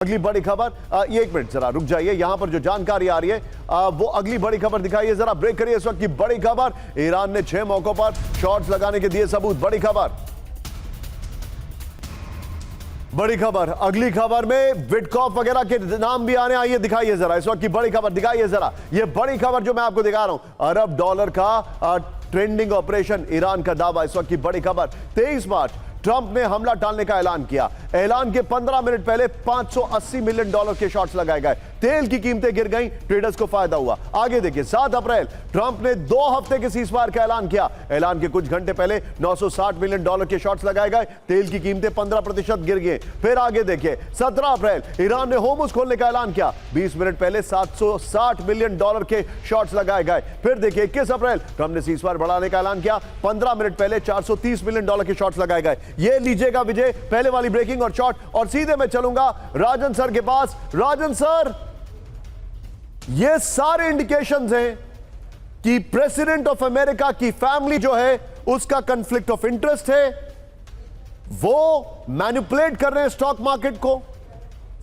अगली बड़ी खबर, ये एक मिनट जरा रुक जाइए, यहां पर जो जानकारी आ रही है वो अगली बड़ी खबर दिखाइए जरा, ब्रेक करिए इस वक्त की बड़ी खबर। ईरान ने 6 मौकों पर शॉट्स लगाने के दिए सबूत। बड़ी खबर, बड़ी खबर, अगली खबर में विटकॉफ वगैरह के नाम भी आने, आइए दिखाइए जरा इस वक्त की बड़ी खबर, दिखाइए जरा ये बड़ी खबर जो मैं आपको दिखा रहा हूं। अरब डॉलर का ट्रेंडिंग ऑपरेशन, ईरान का दावा, इस वक्त की बड़ी खबर। 23 मार्च ट्रंप ने हमला टालने का ऐलान किया। ऐलान के 15 मिनट पहले $580 मिलियन के शॉट्स लगाए गए। तेल की कीमतें गिर गईं, ट्रेडर्स को फायदा हुआ। आगे देखिए, 7 अप्रैल ट्रंप ने 2 हफ्ते के सीजफायर का ऐलान किया। ऐलान के कुछ घंटे पहले $960 मिलियन के शॉट्स लगाए गए। तेल की कीमतें 15% गिर गई। फिर आगे देखिए, 17 अप्रैल ईरान ने होर्मुज खोलने का ऐलान किया। 20 मिनट पहले $760 मिलियन के शॉट्स लगाए गए। फिर देखिए 21 अप्रैल ट्रंप ने सीजफायर बढ़ाने का ऐलान किया। 15 मिनट पहले $430 मिलियन के शॉट्स लगाए गए। ये लीजिएगा विजय, पहले वाली ब्रेकिंग और शॉट, और सीधे मैं चलूंगा राजन सर के पास। राजन सर, ये सारे इंडिकेशंस हैं कि प्रेसिडेंट ऑफ अमेरिका की फैमिली जो है उसका कॉन्फ्लिक्ट ऑफ इंटरेस्ट है, वो मैनिपुलेट कर रहे हैं स्टॉक मार्केट को,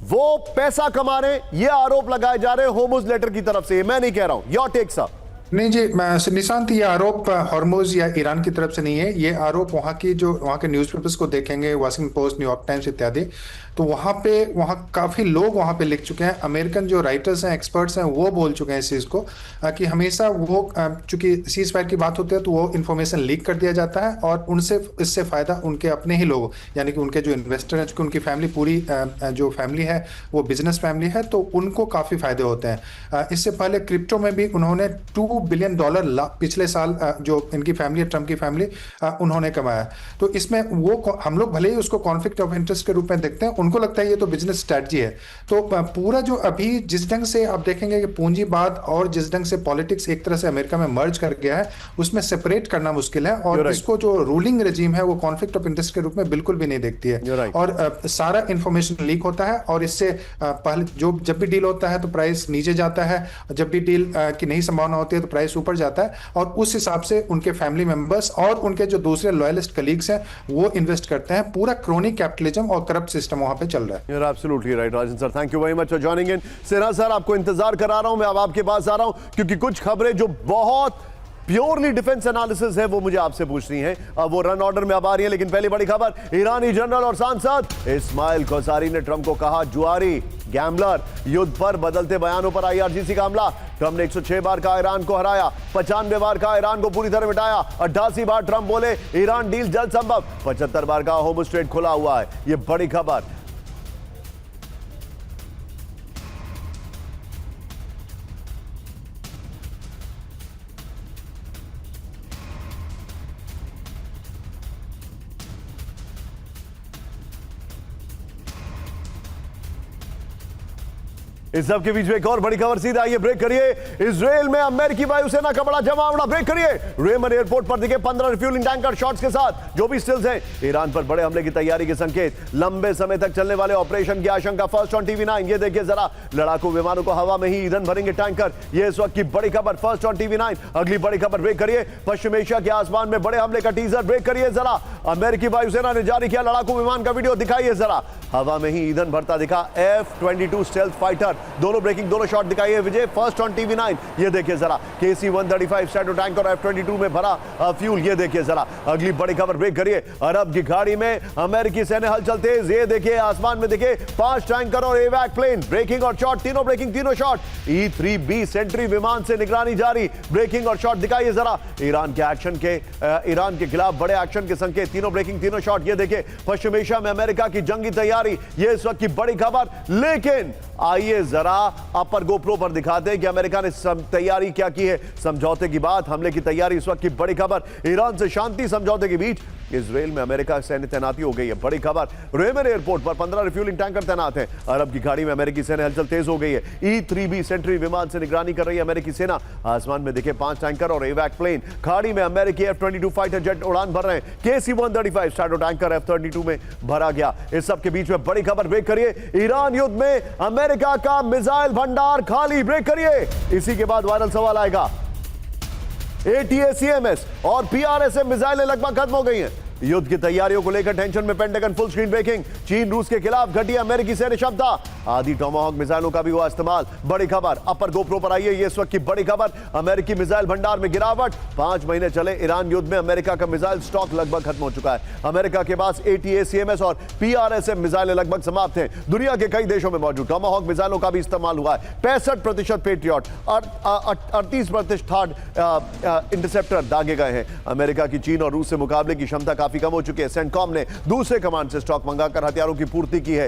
वो पैसा कमा रहे हैं, ये आरोप लगाए जा रहे हैं होर्मुज लेटर की तरफ से। मैं नहीं कह रहा हूं, योर टेक सर। नहीं जी निशांत, ये आरोप हॉर्मुज या ईरान की तरफ से नहीं है। ये आरोप वहाँ के न्यूज़पेपर्स को देखेंगे, वाशिंगटन पोस्ट, न्यूयॉर्क टाइम्स इत्यादि, तो वहाँ काफ़ी लोग वहाँ पे लिख चुके हैं। अमेरिकन जो राइटर्स हैं, एक्सपर्ट्स हैं, वो बोल चुके हैं इस चीज़ को कि हमेशा वो चूंकि सीज फायर की बात होती है तो वो इन्फॉर्मेशन लीक कर दिया जाता है और इससे फ़ायदा उनके अपने ही लोग, यानी कि उनके जो इन्वेस्टर हैं, चूँकि उनकी फैमिली पूरी जो फैमिली है वो बिजनेस फैमिली है, तो उनको काफ़ी फ़ायदे होते हैं। इससे पहले क्रिप्टो में भी उन्होंने $2 बिलियन पिछले साल जो इनकी फैमिली है, ट्रंप की फैमिली, उन्होंने कमाया। तो इसमें वो हम लोग भले ही उसको कॉन्फ्लिक्ट ऑफ इंटरेस्ट के रूप में देखते हैं, उनको लगता है ये तो बिजनेस स्ट्रेटजी है। तो पूरा जो अभी जिस ढंग से आप देखेंगे कि पूंजीवाद और जिस ढंग से पॉलिटिक्स एक तरह से अमेरिका में मर्ज कर गया है, उसमें सेपरेट करना मुश्किल है। और इसको जो रूलिंग रेजिम है वो कॉन्फ्लिक्ट ऑफ इंटरेस्ट के रूप में बिल्कुल भी नहीं देखती है। और सारा इंफॉर्मेशन लीक होता है और इससे पहले जब भी डील होता है तो प्राइस नीचे जाता है, जब भी डील की नहीं संभावना होती है तो प्राइस ऊपर जाता है, और उस हिसाब से उनके फैमिली मेंबर्स और उनके जो दूसरे लॉयलिस्ट कलीग्स हैं वो इन्वेस्ट करते हैं। पूरा क्रोनिक कैपिटलिज्म और करप्ट सिस्टम वहां पे चल रहा है। You're absolutely right, Rajan sir, thank you very much for joining in. Sinha sir, आपको इंतजार करा रहा हूं, मैं अब आपके पास आ रहा हूं क्योंकि कुछ खबरें जो बहुत प्योरली डिफेंस एनालिसिस है वो मुझे आपसे पूछनी है। अब वो रन ऑर्डर में अब आ रही है, लेकिन पहली बड़ी खबर, ईरानी जनरल और सांसद इस्माइल कौसारी ने ट्रंप को कहा जुआरी, गैम्बलर। युद्ध पर बदलते बयानों पर IRGC का हमला। ट्रंप ने 106 बार कहा ईरान को हराया, 95 बार कहा ईरान को पूरी तरह मिटाया, 88 बार ट्रंप बोले ईरान डील जल्द संभव, 75 बार कहा होर्मुज स्ट्रेट खुला हुआ है। ये बड़ी खबर। इस सब के बीच में एक और बड़ी खबर, सीधा आइए ब्रेक करिए। इजराइल में अमेरिकी वायुसेना का बड़ा जमावड़ा, ब्रेक करिए। रेमन एयरपोर्ट पर दिखे 15 रिफ्यूलिंग टैंकर शॉट्स के साथ, जो भी स्टिल्स हैं। ईरान पर बड़े हमले की तैयारी के संकेत, लंबे समय तक चलने वाले ऑपरेशन की आशंका। फर्स्ट ऑन TV9, ये देखिए जरा, लड़ाकू विमानों को हवा में ही ईंधन भरेंगे टैंकर, ये इस वक्त की बड़ी खबर, फर्स्ट ऑन TV9। अगली बड़ी खबर, ब्रेक करिए। पश्चिम एशिया के आसमान में बड़े हमले का टीजर, ब्रेक करिए जरा। अमेरिकी वायुसेना ने जारी किया लड़ाकू विमान का वीडियो, दिखाइए जरा। हवा में ही ईंधन भरता दिखा F-22 स्टेल्थ फाइटर, दोनों ब्रेकिंग, दोनों शॉट दिखाइए विजय, फर्स्ट ऑन TV9। ये देखिए जरा, KC-135 स्ट्रैटो टैंक और F-22 में भरा फ्यूल, ये देखिए जरा। अगली बड़ी खबर, ब्रेक करिए। अरब की खाड़ी में अमेरिकी सैन्य हलचल तेज, ये देखिए आसमान में दिखे 5 टैंकर और एवैक प्लेन, ब्रेकिंग और शॉट, तीनों ब्रेकिंग, तीनों शॉट। E-3B सेंट्री विमान से निगरानी जारी, ब्रेकिंग और शॉट दिखाइए जरा। ईरान के खिलाफ बड़े एक्शन के संकेत, तीनों ब्रेकिंग, तीनों शॉट। ये देखिए पश्चिम एशिया में अमेरिका की जंगी तैयारी, ये इस वक्त की बड़ी खबर। लेकिन आइए जरा अपर गोप्रो पर दिखाते हैं कि अमेरिका ने तैयारी क्या की है। समझौते की बात, हमले की तैयारी, इस वक्त की बड़ी खबर। ईरान से शांति समझौते के बीच इजराइल में अमेरिका सैन्य तैनाती हो गई है, बड़ी खबर। रेमन एयरपोर्ट पर 15 रिफ्यूलिंग टैंकर तैनात हैं। अरब की खाड़ी में अमेरिकी सैन्य हलचल तेज हो गई है। E-3B सेंट्री विमान से निगरानी कर रही है अमेरिकी सेना। आसमान में दिखे 5 टैंकर और एवैक प्लेन। खाड़ी में अमेरिकी F-22 फाइटर जेट उड़ान भर रहे हैं। KC-135 स्ट्रैटो टैंकर F-32 में भरा गया। इस सब के बीच में बड़ी खबर, ब्रेक करिए। ईरान युद्ध में अमेरिका का मिसाइल भंडार खाली, ब्रेक करिए। इसी के बाद वायरल सवाल आएगा, ATACMS और PRSM मिसाइलें लगभग खत्म हो गई हैं। युद्ध की तैयारियों को लेकर टेंशन में पेंटागन। फुल स्क्रीन ब्रेकिंग, चीन रूस के खिलाफ घटी अमेरिकी सैन्य क्षमता, आधी टोमाहॉक मिसाइलों का भी हुआ इस्तेमाल। बड़ी खबर अपर गोप्रो पर आई है, ये इस वक्त की बड़ी खबर। अमेरिकी मिसाइल भंडार में गिरावट, 5 महीने चले ईरान युद्ध में अमेरिका का मिसाइल स्टॉक लगभग खत्म हो चुका है। अमेरिका के पास ATACMS और PRSM मिसाइलें लगभग समाप्त हैं। दुनिया के कई देशों में मौजूद टोमाहॉक मिसाइलों का भी इस्तेमाल हुआ है। 65% पेट्रियट, 38% इंटरसेप्टर दागे गए हैं। अमेरिका की चीन और रूस से मुकाबले की क्षमता काफी कम हो चुकी है। सेंटकॉम ने दूसरे कमांड से स्टॉक मंगाकर हथियारों की पूर्ति की है।